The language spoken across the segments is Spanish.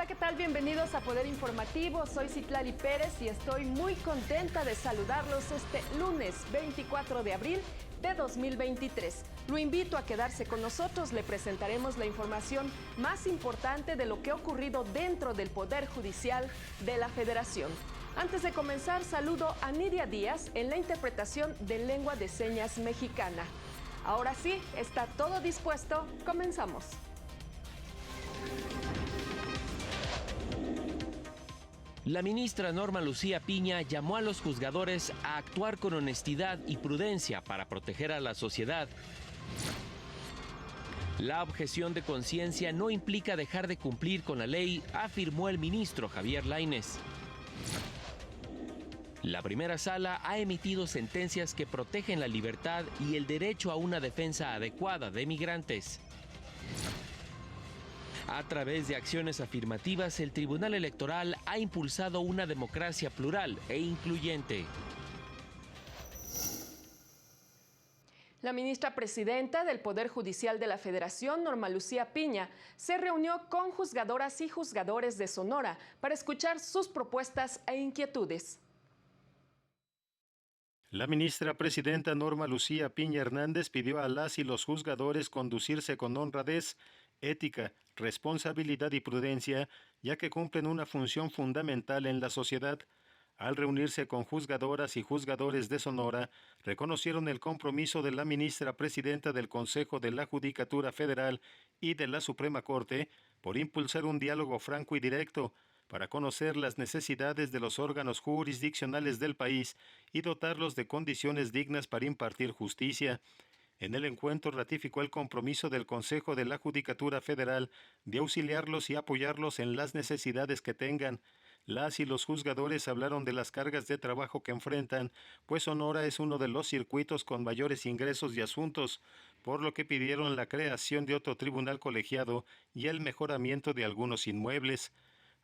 ¿qué tal? Bienvenidos a Poder Informativo. Soy Citlali Pérez y estoy muy contenta de saludarlos este lunes 24 de abril de 2023. Lo invito a quedarse con nosotros. Le presentaremos la información más importante de lo que ha ocurrido dentro del Poder Judicial de la Federación. Antes de comenzar, saludo a Nidia Díaz en la interpretación de lengua de señas mexicana. Ahora sí, está todo dispuesto. Comenzamos. La ministra Norma Lucía Piña llamó a los juzgadores a actuar con honestidad y prudencia para proteger a la sociedad. La objeción de conciencia no implica dejar de cumplir con la ley, afirmó el ministro Javier Lainez. La primera sala ha emitido sentencias que protegen la libertad y el derecho a una defensa adecuada de migrantes. A través de acciones afirmativas, el Tribunal Electoral ha impulsado una democracia plural e incluyente. La ministra presidenta del Poder Judicial de la Federación, Norma Lucía Piña, se reunió con juzgadoras y juzgadores de Sonora para escuchar sus propuestas e inquietudes. La ministra presidenta Norma Lucía Piña Hernández pidió a las y los juzgadores conducirse con honradez, ética, responsabilidad y prudencia, ya que cumplen una función fundamental en la sociedad. Al reunirse con juzgadoras y juzgadores de Sonora, reconocieron el compromiso de la ministra presidenta del Consejo de la Judicatura Federal y de la Suprema Corte por impulsar un diálogo franco y directo para conocer las necesidades de los órganos jurisdiccionales del país y dotarlos de condiciones dignas para impartir justicia. En el encuentro ratificó el compromiso del Consejo de la Judicatura Federal de auxiliarlos y apoyarlos en las necesidades que tengan. Las y los juzgadores hablaron de las cargas de trabajo que enfrentan, pues Sonora es uno de los circuitos con mayores ingresos de asuntos, por lo que pidieron la creación de otro tribunal colegiado y el mejoramiento de algunos inmuebles.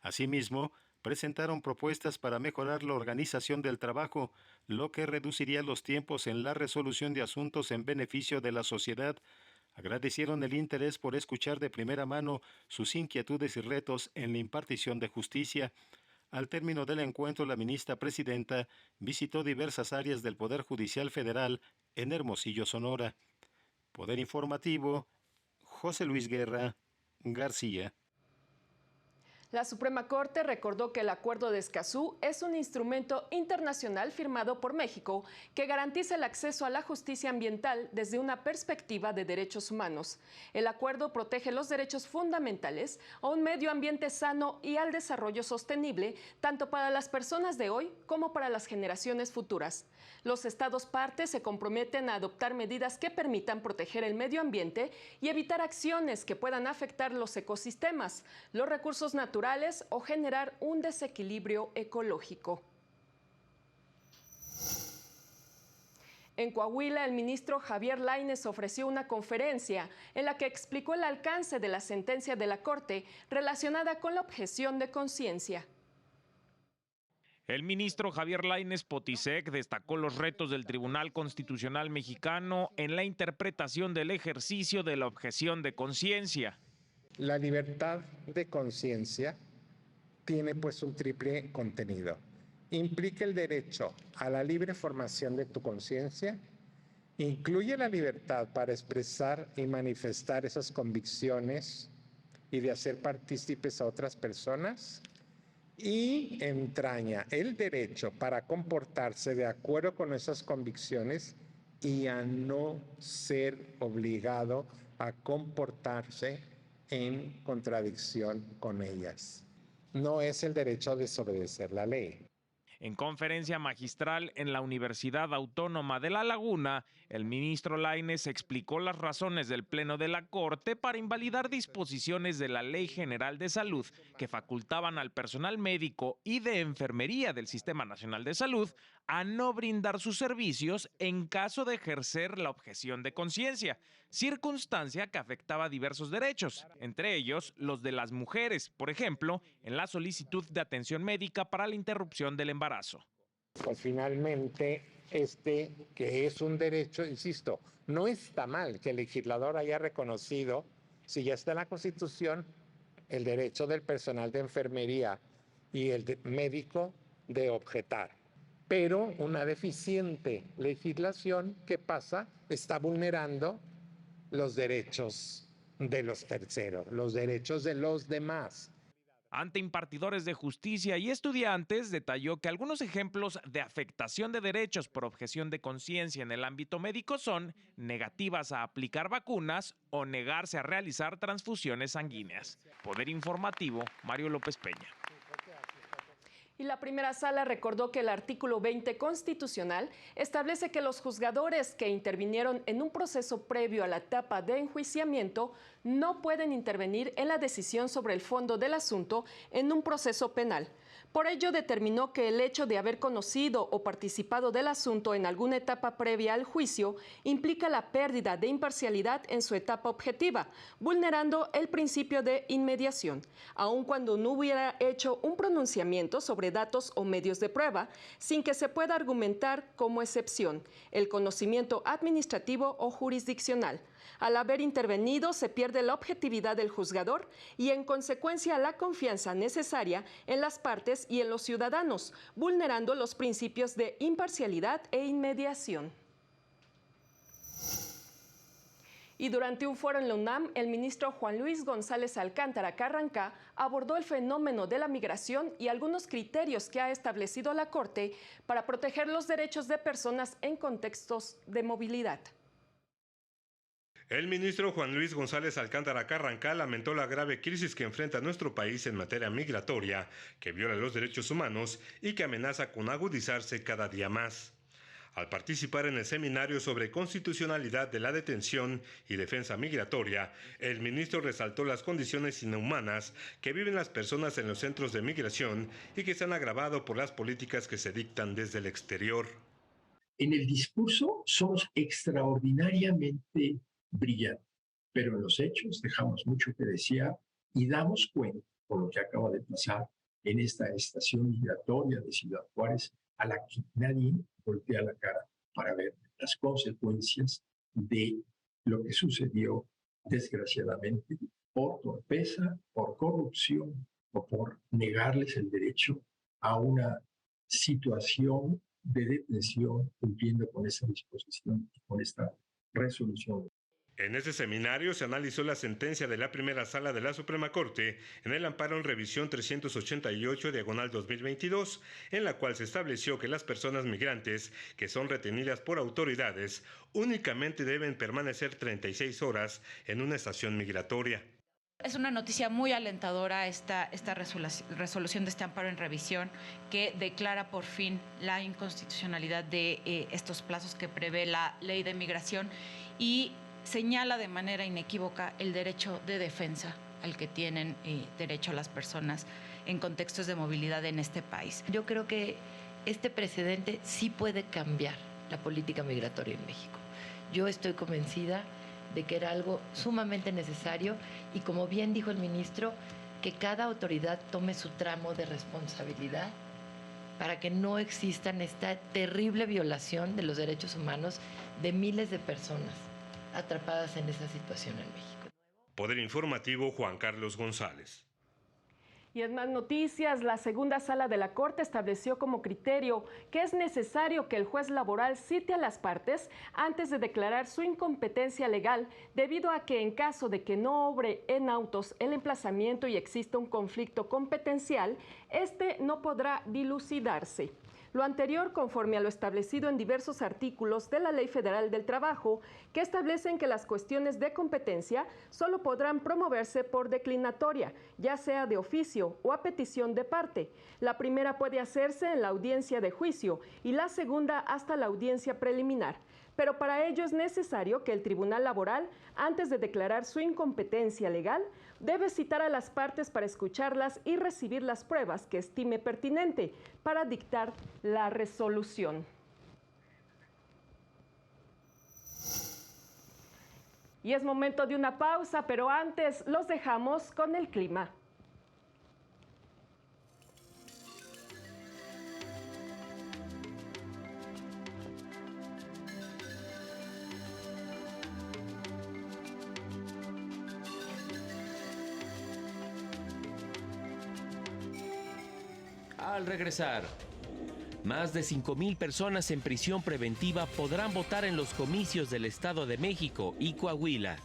Asimismo, presentaron propuestas para mejorar la organización del trabajo, lo que reduciría los tiempos en la resolución de asuntos en beneficio de la sociedad. Agradecieron el interés por escuchar de primera mano sus inquietudes y retos en la impartición de justicia. Al término del encuentro, la ministra presidenta visitó diversas áreas del Poder Judicial Federal en Hermosillo, Sonora. Poder Informativo, José Luis Guerra García. La Suprema Corte recordó que el Acuerdo de Escazú es un instrumento internacional firmado por México que garantiza el acceso a la justicia ambiental desde una perspectiva de derechos humanos. El acuerdo protege los derechos fundamentales a un medio ambiente sano y al desarrollo sostenible, tanto para las personas de hoy como para las generaciones futuras. Los Estados partes se comprometen a adoptar medidas que permitan proteger el medio ambiente y evitar acciones que puedan afectar los ecosistemas, los recursos naturales o generar un desequilibrio ecológico. En Coahuila, el ministro Javier Lainez ofreció una conferencia en la que explicó el alcance de la sentencia de la Corte relacionada con la objeción de conciencia. El ministro Javier Lainez Potisek destacó los retos del Tribunal Constitucional Mexicano en la interpretación del ejercicio de la objeción de conciencia. La libertad de conciencia tiene pues un triple contenido. Implica el derecho a la libre formación de tu conciencia, incluye la libertad para expresar y manifestar esas convicciones y de hacer partícipes a otras personas, y entraña el derecho para comportarse de acuerdo con esas convicciones y a no ser obligado a comportarse en contradicción con ellas. No es el derecho a desobedecer la ley. En conferencia magistral en la Universidad Autónoma de La Laguna, el ministro Lainez explicó las razones del Pleno de la Corte para invalidar disposiciones de la Ley General de Salud que facultaban al personal médico y de enfermería del Sistema Nacional de Salud a no brindar sus servicios en caso de ejercer la objeción de conciencia, circunstancia que afectaba diversos derechos, entre ellos los de las mujeres, por ejemplo, en la solicitud de atención médica para la interrupción del embarazo. Pues finalmente, que es un derecho, insisto, no está mal que el legislador haya reconocido, si ya está en la Constitución, el derecho del personal de enfermería y el médico de objetar. Pero una deficiente legislación, ¿qué pasa? Está vulnerando los derechos de los terceros, los derechos de los demás. Ante impartidores de justicia y estudiantes, detalló que algunos ejemplos de afectación de derechos por objeción de conciencia en el ámbito médico son negativas a aplicar vacunas o negarse a realizar transfusiones sanguíneas. Poder Informativo, Mario López Peña. Y la primera sala recordó que el artículo 20 constitucional establece que los juzgadores que intervinieron en un proceso previo a la etapa de enjuiciamiento no pueden intervenir en la decisión sobre el fondo del asunto en un proceso penal. Por ello, determinó que el hecho de haber conocido o participado del asunto en alguna etapa previa al juicio implica la pérdida de imparcialidad en su etapa objetiva, vulnerando el principio de inmediación, aun cuando no hubiera hecho un pronunciamiento sobre datos o medios de prueba, sin que se pueda argumentar como excepción el conocimiento administrativo o jurisdiccional. Al haber intervenido, se pierde la objetividad del juzgador y, en consecuencia, la confianza necesaria en las partes y en los ciudadanos, vulnerando los principios de imparcialidad e inmediación. Y durante un foro en la UNAM, el ministro Juan Luis González Alcántara Carrancá abordó el fenómeno de la migración y algunos criterios que ha establecido la Corte para proteger los derechos de personas en contextos de movilidad. El ministro Juan Luis González Alcántara Carrancá lamentó la grave crisis que enfrenta nuestro país en materia migratoria, que viola los derechos humanos y que amenaza con agudizarse cada día más. Al participar en el seminario sobre constitucionalidad de la detención y defensa migratoria, el ministro resaltó las condiciones inhumanas que viven las personas en los centros de migración y que se han agravado por las políticas que se dictan desde el exterior. En el discurso somos extraordinariamente brillante, pero en los hechos dejamos mucho que desear y damos cuenta, por lo que acaba de pasar en esta estación migratoria de Ciudad Juárez, a la que nadie voltea la cara para ver las consecuencias de lo que sucedió, desgraciadamente, por torpeza, por corrupción o por negarles el derecho a una situación de detención cumpliendo con esa disposición y con esta resolución. En este seminario se analizó la sentencia de la primera sala de la Suprema Corte en el amparo en revisión 388/2022, en la cual se estableció que las personas migrantes que son retenidas por autoridades únicamente deben permanecer 36 horas en una estación migratoria. Es una noticia muy alentadora esta resolución de este amparo en revisión que declara por fin la inconstitucionalidad de estos plazos que prevé la ley de migración y señala de manera inequívoca el derecho de defensa al que tienen derecho las personas en contextos de movilidad en este país. Yo creo que este precedente sí puede cambiar la política migratoria en México. Yo estoy convencida de que era algo sumamente necesario y, como bien dijo el ministro, que cada autoridad tome su tramo de responsabilidad para que no existan esta terrible violación de los derechos humanos de miles de personas atrapadas en esa situación en México. Poder Informativo, Juan Carlos González. Y en más noticias, la segunda sala de la Corte estableció como criterio que es necesario que el juez laboral cite a las partes antes de declarar su incompetencia legal, debido a que en caso de que no obre en autos el emplazamiento y exista un conflicto competencial, este no podrá dilucidarse. Lo anterior conforme a lo establecido en diversos artículos de la Ley Federal del Trabajo, que establecen que las cuestiones de competencia solo podrán promoverse por declinatoria, ya sea de oficio o a petición de parte. La primera puede hacerse en la audiencia de juicio y la segunda hasta la audiencia preliminar. Pero para ello es necesario que el Tribunal Laboral, antes de declarar su incompetencia legal, debe citar a las partes para escucharlas y recibir las pruebas que estime pertinente para dictar la resolución. Y es momento de una pausa, pero antes los dejamos con el clima. Al regresar, más de 5,000 personas en prisión preventiva podrán votar en los comicios del Estado de México y Coahuila.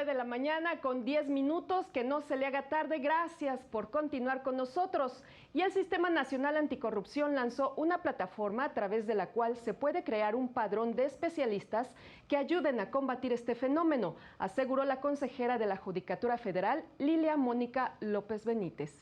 De la mañana con 10 minutos, que no se le haga tarde. Gracias por continuar con nosotros. Y el Sistema Nacional Anticorrupción lanzó una plataforma a través de la cual se puede crear un padrón de especialistas que ayuden a combatir este fenómeno, aseguró la consejera de la Judicatura Federal, Lilia Mónica López Benítez.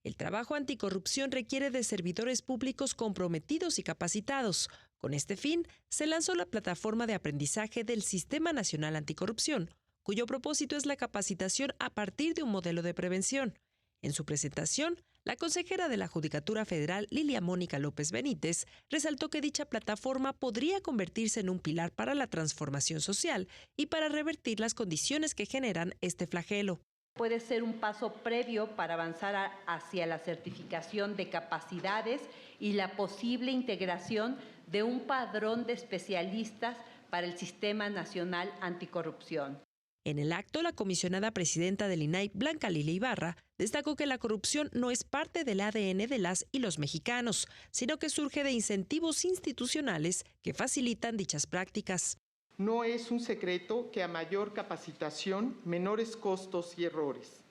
El trabajo anticorrupción requiere de servidores públicos comprometidos y capacitados. Con este fin, se lanzó la plataforma de aprendizaje del Sistema Nacional Anticorrupción, cuyo propósito es la capacitación a partir de un modelo de prevención. En su presentación, la consejera de la Judicatura Federal, Lilia Mónica López Benítez, resaltó que dicha plataforma podría convertirse en un pilar para la transformación social y para revertir las condiciones que generan este flagelo. Puede ser un paso previo para avanzar hacia la certificación de capacidades y la posible integración de un padrón de especialistas para el Sistema Nacional Anticorrupción. En el acto, la comisionada presidenta del INAI, Blanca Lilia Ibarra, destacó que la corrupción no es parte del ADN de las y los mexicanos, sino que surge de incentivos institucionales que facilitan dichas prácticas. No es un secreto que a mayor capacitación, menores costos y errores,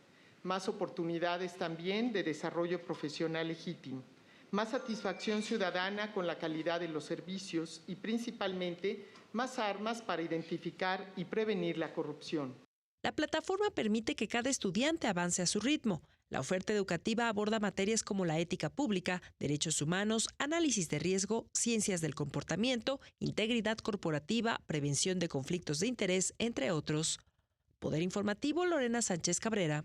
más oportunidades también de desarrollo profesional legítimo, más satisfacción ciudadana con la calidad de los servicios y principalmente más armas para identificar y prevenir la corrupción. La plataforma permite que cada estudiante avance a su ritmo. La oferta educativa aborda materias como la ética pública, derechos humanos, análisis de riesgo, ciencias del comportamiento, integridad corporativa, prevención de conflictos de interés, entre otros. Poder Informativo, Lorena Sánchez Cabrera.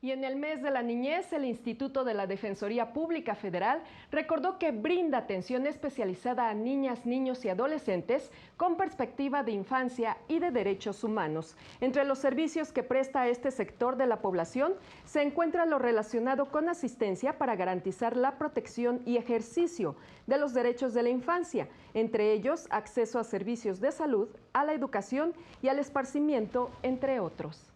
Y en el mes de la niñez, el Instituto de la Defensoría Pública Federal recordó que brinda atención especializada a niñas, niños y adolescentes con perspectiva de infancia y de derechos humanos. Entre los servicios que presta este sector de la población se encuentra lo relacionado con asistencia para garantizar la protección y ejercicio de los derechos de la infancia, entre ellos acceso a servicios de salud, a la educación y al esparcimiento, entre otros.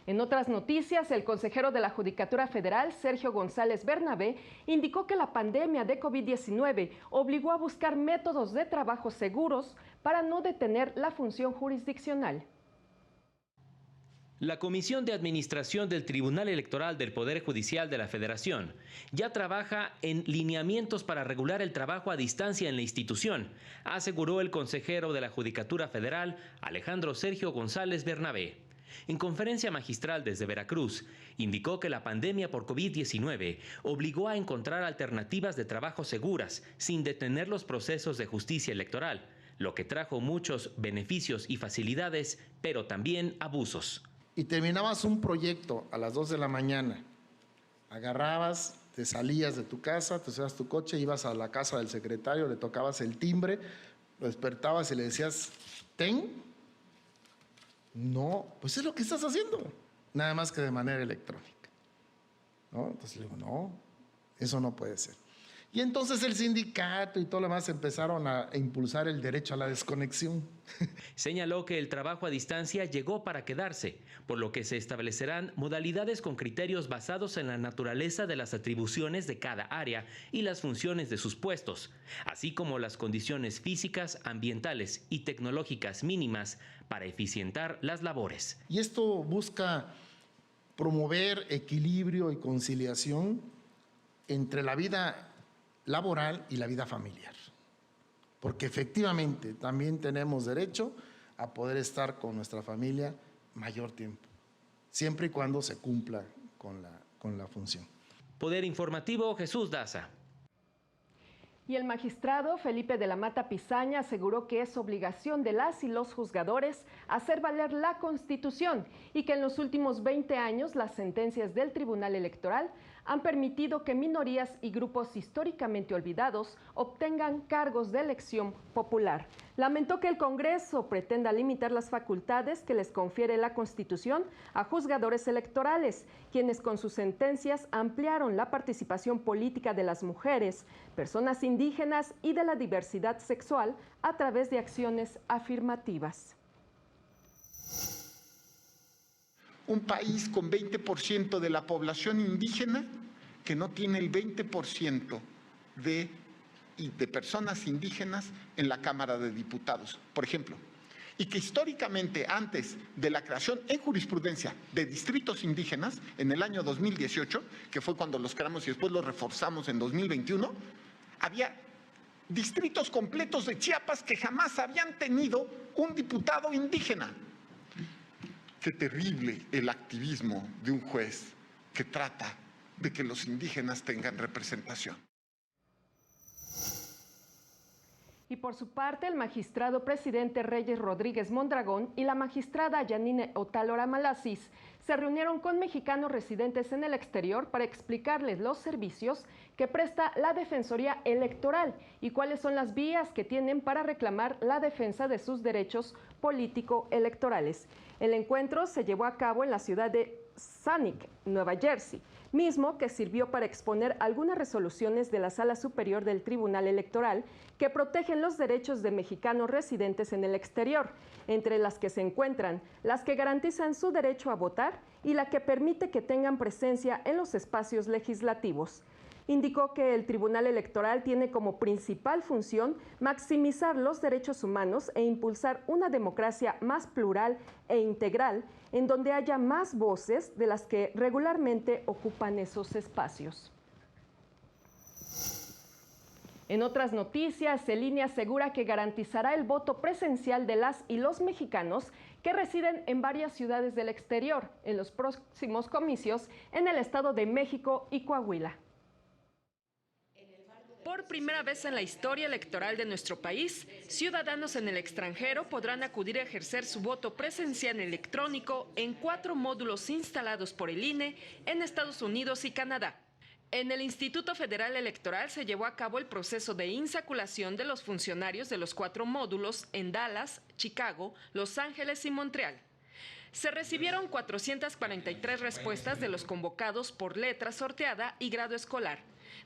En otras noticias, el consejero de la Judicatura Federal, Sergio González Bernabé, indicó que la pandemia de COVID-19 obligó a buscar métodos de trabajo seguros para no detener la función jurisdiccional. La Comisión de Administración del Tribunal Electoral del Poder Judicial de la Federación ya trabaja en lineamientos para regular el trabajo a distancia en la institución, aseguró el consejero de la Judicatura Federal, Alejandro Sergio González Bernabé. En conferencia magistral desde Veracruz, indicó que la pandemia por COVID-19 obligó a encontrar alternativas de trabajo seguras sin detener los procesos de justicia electoral, lo que trajo muchos beneficios y facilidades, pero también abusos. Y terminabas un proyecto a las 2 de la mañana, agarrabas, te salías de tu casa, te subías tu coche, ibas a la casa del secretario, le tocabas el timbre, lo despertabas y le decías, ¿ten? No, pues es lo que estás haciendo, nada más que de manera electrónica, ¿no? Entonces le digo, no, eso no puede ser. Y entonces el sindicato y todo lo demás empezaron a impulsar el derecho a la desconexión. Señaló que el trabajo a distancia llegó para quedarse, por lo que se establecerán modalidades con criterios basados en la naturaleza de las atribuciones de cada área y las funciones de sus puestos, así como las condiciones físicas, ambientales y tecnológicas mínimas para eficientar las labores. Y esto busca promover equilibrio y conciliación entre la vida laboral y la vida familiar, porque efectivamente también tenemos derecho a poder estar con nuestra familia mayor tiempo, siempre y cuando se cumpla con la función. Poder Informativo, Jesús Daza. Y el magistrado Felipe de la Mata Pizaña aseguró que es obligación de las y los juzgadores hacer valer la Constitución y que en los últimos 20 años las sentencias del Tribunal Electoral han permitido que minorías y grupos históricamente olvidados obtengan cargos de elección popular. Lamentó que el Congreso pretenda limitar las facultades que les confiere la Constitución a juzgadores electorales, quienes con sus sentencias ampliaron la participación política de las mujeres, personas indígenas y de la diversidad sexual a través de acciones afirmativas. Un país con 20% de la población indígena que no tiene el 20% de personas indígenas en la Cámara de Diputados, por ejemplo, y que históricamente antes de la creación en jurisprudencia de distritos indígenas en el año 2018, que fue cuando los creamos y después los reforzamos en 2021, había distritos completos de Chiapas que jamás habían tenido un diputado indígena. Qué terrible el activismo de un juez que trata de que los indígenas tengan representación. Y por su parte, el magistrado presidente Reyes Rodríguez Mondragón y la magistrada Yanine Otálora Malasis se reunieron con mexicanos residentes en el exterior para explicarles los servicios que presta la Defensoría Electoral y cuáles son las vías que tienen para reclamar la defensa de sus derechos político-electorales. El encuentro se llevó a cabo en la ciudad de Sanic, Nueva Jersey, mismo que sirvió para exponer algunas resoluciones de la Sala Superior del Tribunal Electoral que protegen los derechos de mexicanos residentes en el exterior, entre las que se encuentran las que garantizan su derecho a votar y la que permite que tengan presencia en los espacios legislativos. Indicó que el Tribunal Electoral tiene como principal función maximizar los derechos humanos e impulsar una democracia más plural e integral, en donde haya más voces de las que regularmente ocupan esos espacios. En otras noticias, el INE asegura que garantizará el voto presencial de las y los mexicanos que residen en varias ciudades del exterior en los próximos comicios en el Estado de México y Coahuila. Por primera vez en la historia electoral de nuestro país, ciudadanos en el extranjero podrán acudir a ejercer su voto presencial electrónico en 4 módulos instalados por el INE en Estados Unidos y Canadá. En el Instituto Federal Electoral se llevó a cabo el proceso de insaculación de los funcionarios de los 4 módulos en Dallas, Chicago, Los Ángeles y Montreal. Se recibieron 443 respuestas de los convocados por letra sorteada y grado escolar.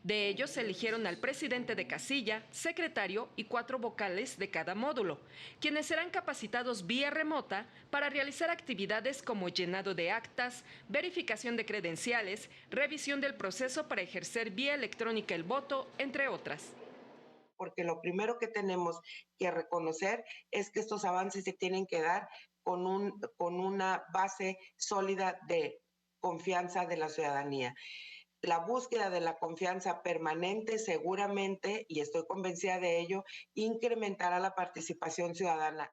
De ellos se eligieron al presidente de casilla, secretario y 4 vocales de cada módulo, quienes serán capacitados vía remota para realizar actividades como llenado de actas, verificación de credenciales, revisión del proceso para ejercer vía electrónica el voto, entre otras. Porque lo primero que tenemos que reconocer es que estos avances se tienen que dar con una base sólida de confianza de la ciudadanía. La búsqueda de la confianza permanente seguramente, y estoy convencida de ello, incrementará la participación ciudadana.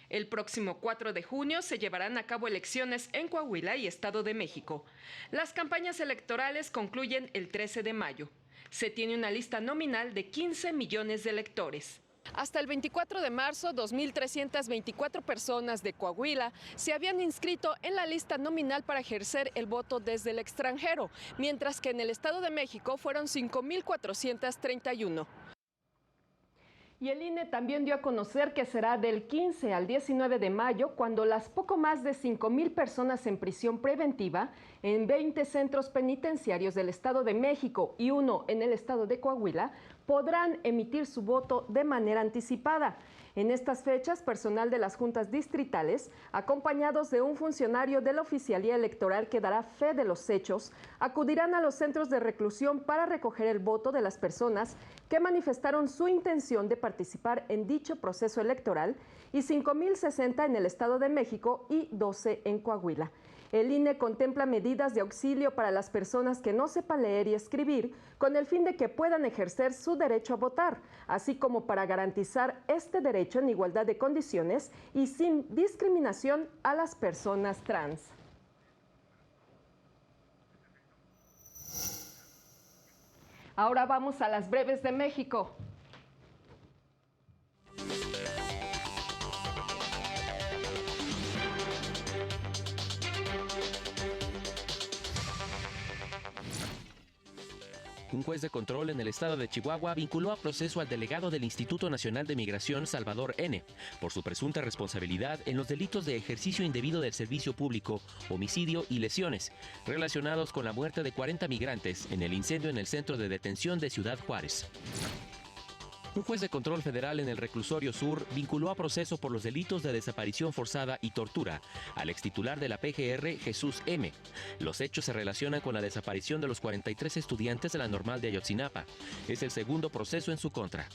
El próximo 4 de junio se llevarán a cabo elecciones en Coahuila y Estado de México. Las campañas electorales concluyen el 13 de mayo. Se tiene una lista nominal de 15 millones de electores. Hasta el 24 de marzo, 2.324 personas de Coahuila se habían inscrito en la lista nominal para ejercer el voto desde el extranjero, mientras que en el Estado de México fueron 5.431. Y el INE también dio a conocer que será del 15 al 19 de mayo cuando las poco más de 5,000 personas en prisión preventiva en 20 centros penitenciarios del Estado de México y 1 en el Estado de Coahuila podrán emitir su voto de manera anticipada. En estas fechas, personal de las juntas distritales, acompañados de un funcionario de la oficialía electoral que dará fe de los hechos, acudirán a los centros de reclusión para recoger el voto de las personas que manifestaron su intención de participar en dicho proceso electoral, y 5,060 en el Estado de México y 12 en Coahuila. El INE contempla medidas de auxilio para las personas que no sepan leer y escribir, con el fin de que puedan ejercer su derecho a votar, así como para garantizar este derecho en igualdad de condiciones y sin discriminación a las personas trans. Ahora vamos a las breves de México. Un juez de control en el estado de Chihuahua vinculó a proceso al delegado del Instituto Nacional de Migración, Salvador N., por su presunta responsabilidad en los delitos de ejercicio indebido del servicio público, homicidio y lesiones, relacionados con la muerte de 40 migrantes en el incendio en el centro de detención de Ciudad Juárez. Un juez de control federal en el Reclusorio Sur vinculó a proceso por los delitos de desaparición forzada y tortura al extitular de la PGR, Jesús M. Los hechos se relacionan con la desaparición de los 43 estudiantes de la Normal de Ayotzinapa. Es el segundo proceso en su contra.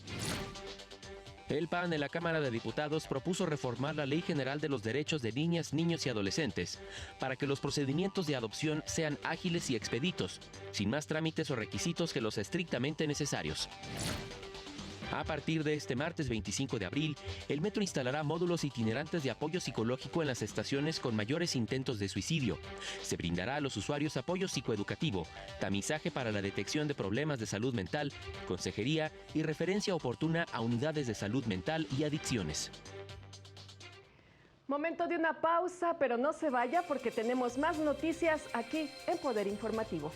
El PAN en la Cámara de Diputados propuso reformar la Ley General de los Derechos de Niñas, Niños y Adolescentes para que los procedimientos de adopción sean ágiles y expeditos, sin más trámites o requisitos que los estrictamente necesarios. A partir de este martes 25 de abril, el metro instalará módulos itinerantes de apoyo psicológico en las estaciones con mayores intentos de suicidio. Se brindará a los usuarios apoyo psicoeducativo, tamizaje para la detección de problemas de salud mental, consejería y referencia oportuna a unidades de salud mental y adicciones. Momento de una pausa, pero no se vaya porque tenemos más noticias aquí en Poder Informativo.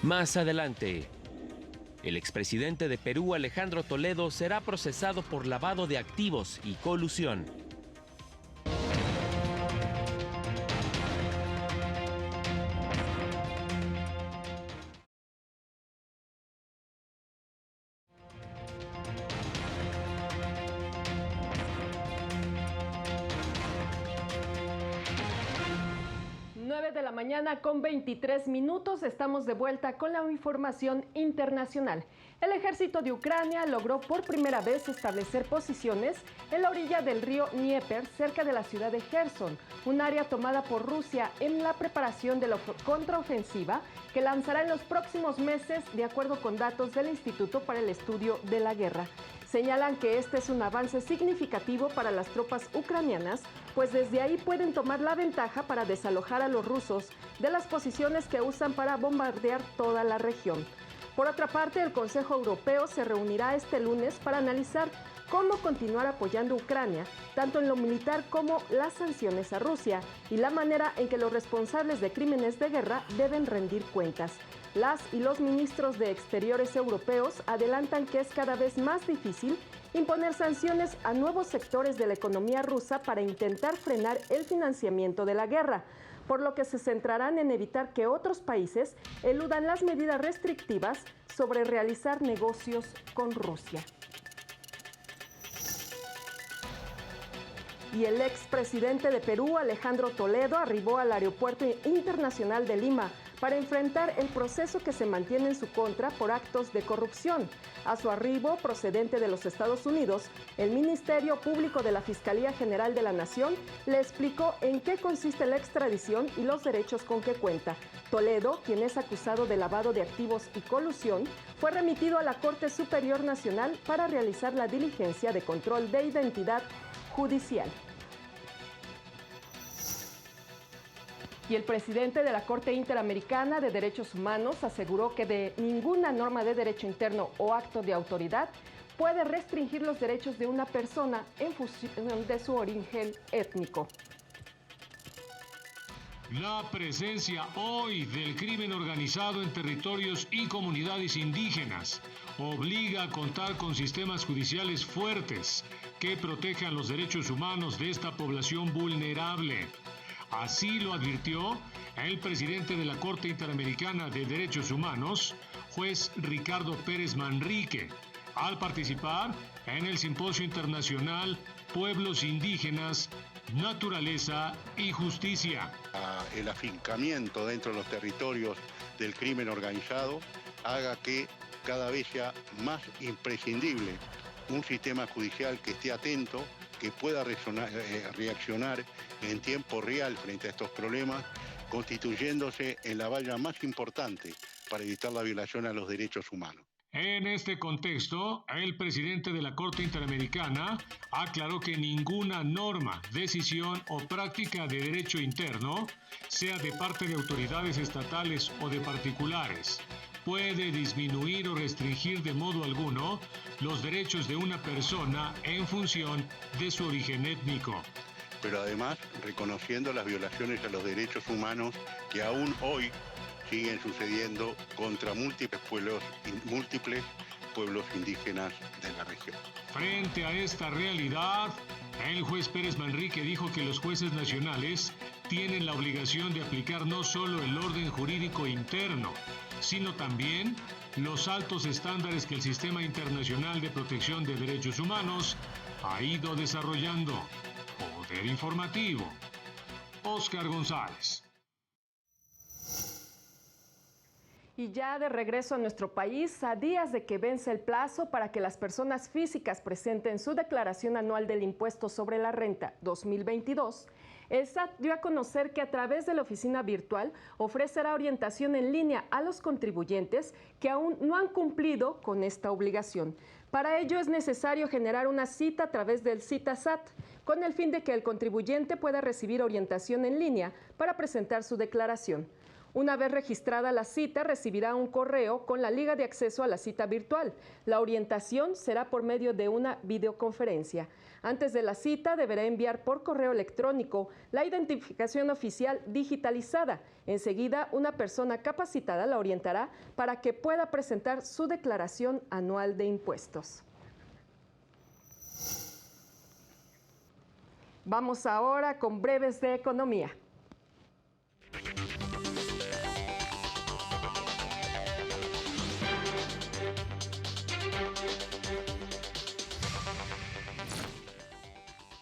Más adelante, el expresidente de Perú, Alejandro Toledo, será procesado por lavado de activos y colusión. De la mañana con 23 minutos, estamos de vuelta con la información internacional. El ejército de Ucrania logró por primera vez establecer posiciones en la orilla del río Dnieper, cerca de la ciudad de Gerson, un área tomada por Rusia en la preparación de la contraofensiva que lanzará en los próximos meses, de acuerdo con datos del Instituto para el Estudio de la Guerra. Señalan que este es un avance significativo para las tropas ucranianas, pues desde ahí pueden tomar la ventaja para desalojar a los rusos de las posiciones que usan para bombardear toda la región. Por otra parte, el Consejo Europeo se reunirá este lunes para analizar cómo continuar apoyando a Ucrania, tanto en lo militar como las sanciones a Rusia, y la manera en que los responsables de crímenes de guerra deben rendir cuentas. Las y los ministros de Exteriores europeos adelantan que es cada vez más difícil imponer sanciones a nuevos sectores de la economía rusa para intentar frenar el financiamiento de la guerra, por lo que se centrarán en evitar que otros países eludan las medidas restrictivas sobre realizar negocios con Rusia. Y el expresidente de Perú, Alejandro Toledo, arribó al Aeropuerto Internacional de Lima para enfrentar el proceso que se mantiene en su contra por actos de corrupción. A su arribo, procedente de los Estados Unidos, el Ministerio Público de la Fiscalía General de la Nación le explicó en qué consiste la extradición y los derechos con que cuenta. Toledo, quien es acusado de lavado de activos y colusión, fue remitido a la Corte Superior Nacional para realizar la diligencia de control de identidad judicial. Y el presidente de la Corte Interamericana de Derechos Humanos aseguró que de ninguna norma de derecho interno o acto de autoridad puede restringir los derechos de una persona en función de su origen étnico. La presencia hoy del crimen organizado en territorios y comunidades indígenas obliga a contar con sistemas judiciales fuertes que protejan los derechos humanos de esta población vulnerable. Así lo advirtió el presidente de la Corte Interamericana de Derechos Humanos, juez Ricardo Pérez Manrique, al participar en el Simposio Internacional Pueblos Indígenas, Naturaleza y Justicia. El afincamiento dentro de los territorios del crimen organizado haga que cada vez sea más imprescindible un sistema judicial que esté atento, que pueda reaccionar en tiempo real frente a estos problemas, constituyéndose en la valla más importante para evitar la violación a los derechos humanos. En este contexto, el presidente de la Corte Interamericana aclaró que ninguna norma, decisión o práctica de derecho interno, sea de parte de autoridades estatales o de particulares, puede disminuir o restringir de modo alguno los derechos de una persona en función de su origen étnico. Pero además reconociendo las violaciones a los derechos humanos que aún hoy siguen sucediendo contra múltiples pueblos indígenas de la región. Frente a esta realidad, el juez Pérez Manrique dijo que los jueces nacionales tienen la obligación de aplicar no solo el orden jurídico interno, sino también los altos estándares que el Sistema Internacional de Protección de Derechos Humanos ha ido desarrollando. Poder Informativo, Óscar González. Y ya de regreso a nuestro país, a días de que vence el plazo para que las personas físicas presenten su declaración anual del impuesto sobre la renta 2022, el SAT dio a conocer que a través de la oficina virtual ofrecerá orientación en línea a los contribuyentes que aún no han cumplido con esta obligación. Para ello es necesario generar una cita a través del CitaSat, con el fin de que el contribuyente pueda recibir orientación en línea para presentar su declaración. Una vez registrada la cita, recibirá un correo con la liga de acceso a la cita virtual. La orientación será por medio de una videoconferencia. Antes de la cita, deberá enviar por correo electrónico la identificación oficial digitalizada. Enseguida, una persona capacitada la orientará para que pueda presentar su declaración anual de impuestos. Vamos ahora con breves de economía.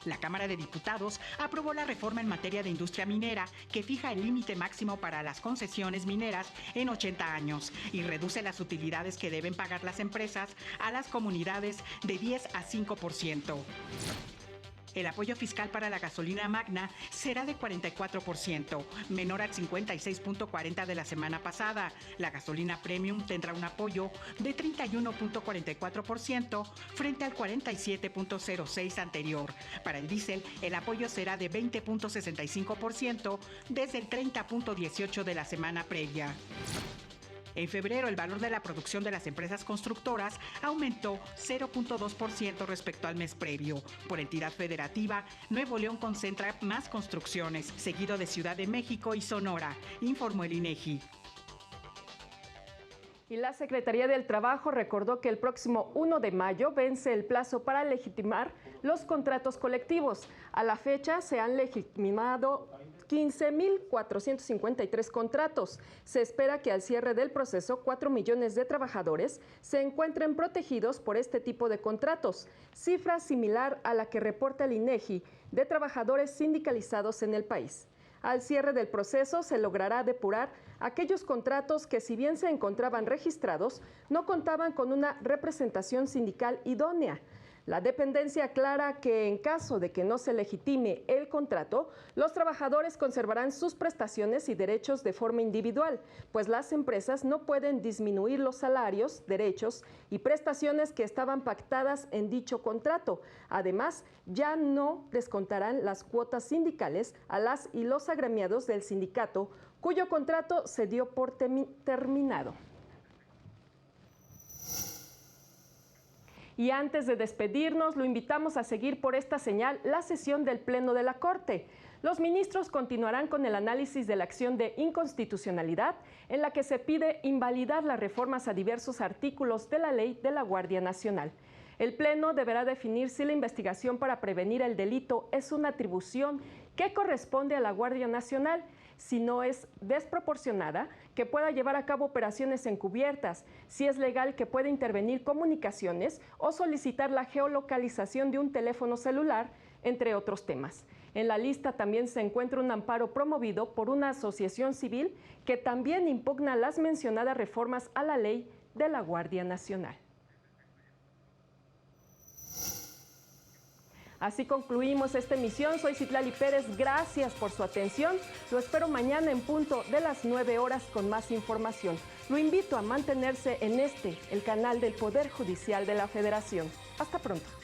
La Cámara de Diputados aprobó la reforma en materia de industria minera que fija el límite máximo para las concesiones mineras en 80 años y reduce las utilidades que deben pagar las empresas a las comunidades de 10 a 5%. El apoyo fiscal para la gasolina magna será de 44%, menor al 56.40 de la semana pasada. La gasolina premium tendrá un apoyo de 31.44% frente al 47.06 anterior. Para el diésel, el apoyo será de 20.65% desde el 30.18 de la semana previa. En febrero, el valor de la producción de las empresas constructoras aumentó 0.2% respecto al mes previo. Por entidad federativa, Nuevo León concentra más construcciones, seguido de Ciudad de México y Sonora, informó el INEGI. Y la Secretaría del Trabajo recordó que el próximo 1 de mayo vence el plazo para legitimar los contratos colectivos. A la fecha se han legitimado 15.453 contratos. Se espera que al cierre del proceso 4 millones de trabajadores se encuentren protegidos por este tipo de contratos, cifra similar a la que reporta el INEGI de trabajadores sindicalizados en el país. Al cierre del proceso se logrará depurar aquellos contratos que, si bien se encontraban registrados, no contaban con una representación sindical idónea. La dependencia aclara que en caso de que no se legitime el contrato, los trabajadores conservarán sus prestaciones y derechos de forma individual, pues las empresas no pueden disminuir los salarios, derechos y prestaciones que estaban pactadas en dicho contrato. Además, ya no descontarán las cuotas sindicales a las y los agremiados del sindicato, cuyo contrato se dio por terminado. Y antes de despedirnos, lo invitamos a seguir por esta señal la sesión del Pleno de la Corte. Los ministros continuarán con el análisis de la acción de inconstitucionalidad en la que se pide invalidar las reformas a diversos artículos de la Ley de la Guardia Nacional. El Pleno deberá definir si la investigación para prevenir el delito es una atribución que corresponde a la Guardia Nacional, si no es desproporcionada, que pueda llevar a cabo operaciones encubiertas, si es legal que pueda intervenir comunicaciones o solicitar la geolocalización de un teléfono celular, entre otros temas. En la lista también se encuentra un amparo promovido por una asociación civil que también impugna las mencionadas reformas a la ley de la Guardia Nacional. Así concluimos esta emisión. Soy Citlali Pérez, gracias por su atención. Lo espero mañana en punto de las 9 horas con más información. Lo invito a mantenerse en el canal del Poder Judicial de la Federación. Hasta pronto.